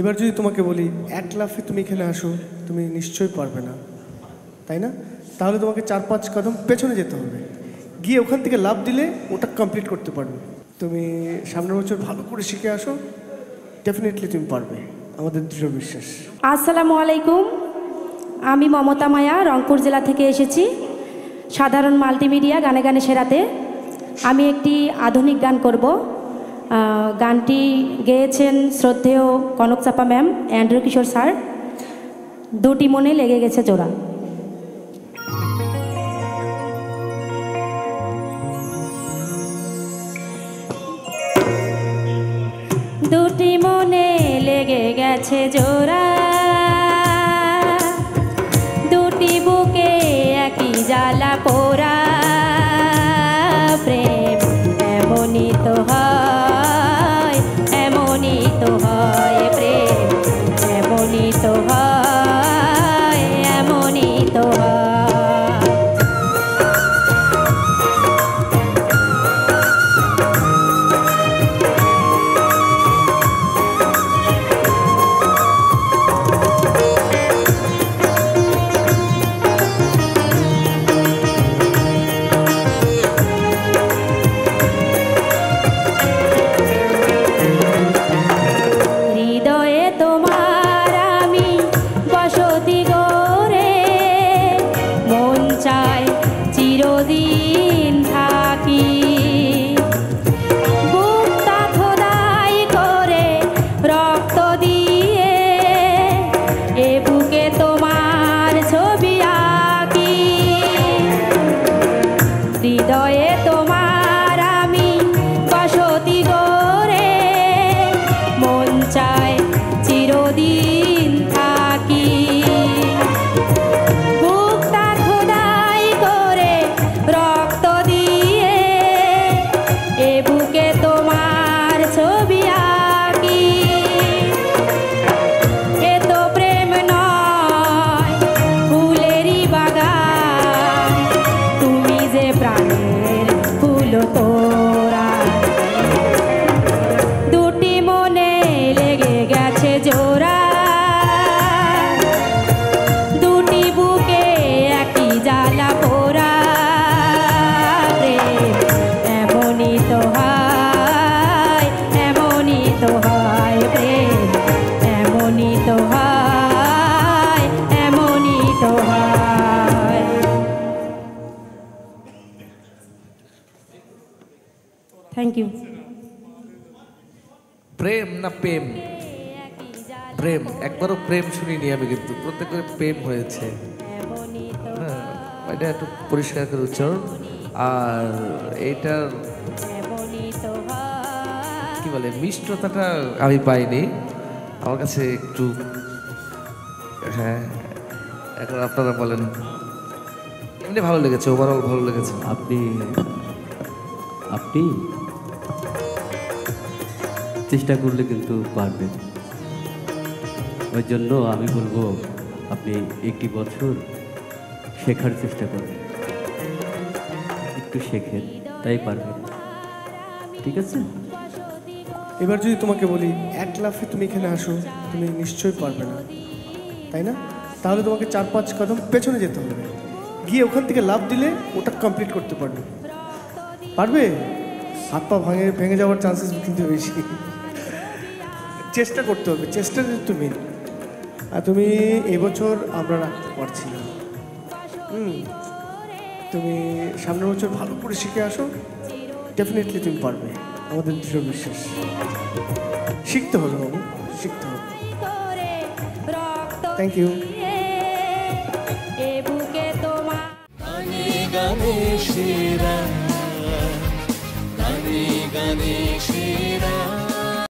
এবার যদি তোমাকে বলি এক লাফে তুমি এখানে আসো, তুমি নিশ্চয়ই পারবে না, তাই না? তাহলে তোমাকে 4-5 কদম পেছনে যেতে হবে, গিয়ে ওখান থেকে লাফ দিলে ওটা কমপ্লিট করতে পারবে। তুমি সামনের বছর ভালো করে শিখে আসো, ডেফিনেটলি তুমি পারবে, আমাদের দৃঢ় বিশ্বাস। আসসালামু আলাইকুম, আমি মমতা মায়া রংপুর জেলা থেকে এসেছি সাধারণ মাল্টিমিডিয়া গানে গানে সেরাতে। আমি একটি আধুনিক গান করব। গানটি গেয়েছেন শ্রদ্ধেয় কনক চাপা ম্যাম, অ্যান্ড্রু কিশোর স্যার। দুটি মনে লেগে গেছে জোড়া। দুটি মনে লেগে গেছে জোড়া, দুটি বুকে একই জ্বালা পোড়া। প্রেম এমনই তো হয়, এমনই তো হয়, প্রেম এমনই তো হয়, এমনই তো হয়। চিরদিন থাকি বুকটা খোদাই করে রক্ত দিয়ে, এ বুকে তোমার ছবি আঁকি। হৃদয়ে তোমার আমি বসতি গড়ে, মন চায় চিরদিন থাকি। দুটি মনে লেগে গেছে জোড়া, দুটি বুকে একই জ্বালা পোড়া। প্রেম এমনই তো হয়, এমনই তো হয়, প্রেম এমনই তো হয়, এমনই তো হয়। Thank you. প্রেম না প্রেম? প্রেম, একবারও প্রেম শুনিনি আমি, কিন্তু প্রত্যেকের প্রেম হয়েছে। হ্যাঁ, এটা একটু পরিষ্কার করে উচ্চারণ। আর এইটার কি বলে মিষ্টতাটা আমি পাইনি, আমার কাছে একটু। হ্যাঁ, এখন আপনারা বলেন। এমনি ভালো লেগেছে, ওভারঅল ভালো লেগেছে। আপনি চেষ্টা করলে কিন্তু পারবেন। ওই জন্য আমি বলবো আপনি একটি বছর শেখার চেষ্টা করবেন, একটু শেখেন, তাই পারবেন। ঠিক আছে? এবার যদি তোমাকে বলি এক লাফে তুমি এখানে আসো, তুমি নিশ্চয়ই পারবে না, তাই না? তাহলে তোমাকে 4-5 কদম পেছনে যেতে হবে, গিয়ে ওখান থেকে লাফ দিলে ওটা কমপ্লিট করতে পারবে। পারবে? হাত পা ভেঙে যাওয়ার চান্সেস কিন্তু বেশি। চেষ্টা করতে হবে, চেষ্টাটা একটু মেন। আর তুমি এবছর আমরা রাখতে পারছি না। তুমি সামনের বছর ভালো করে শিখে আসো, ডেফিনেটলি তুমি পারবে, আমাদের দৃঢ় বিশ্বাস। শিখতে হবে বাবু, শিখতে হবে। Thank you. গানে সেরা।